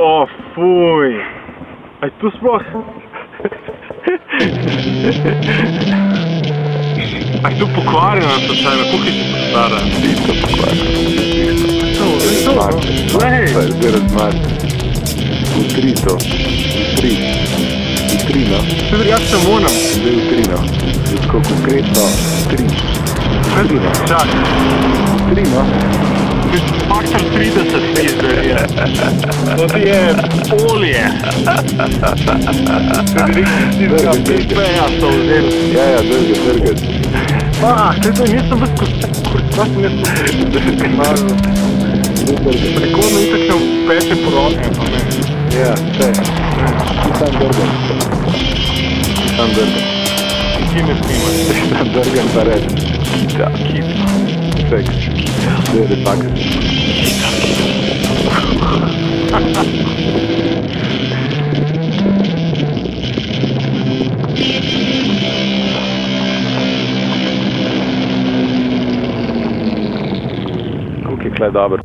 O, fuj. Aj tu sploh? Aj tu pokvarjena slučajno, koliko je še stara? Isto pokvarjena. Lej! Zdaj razmač. Utrito. Utrino. Jaz se moram. Zdaj utrino. Tako konkretno. Utrino. Čak. Utrino. Faktor 30 pizde je. To ti je olje. Peja so vzeli. Ja, drgat. To nisem bez kaj sem jaz Prikodno itak se peče poroke, pa ne. Ja, vse. Sam drgam. Ti ne snimaš. Sam drgam pa reč. Kita. Seks. Zdaj je tako. Koliko je klej dober.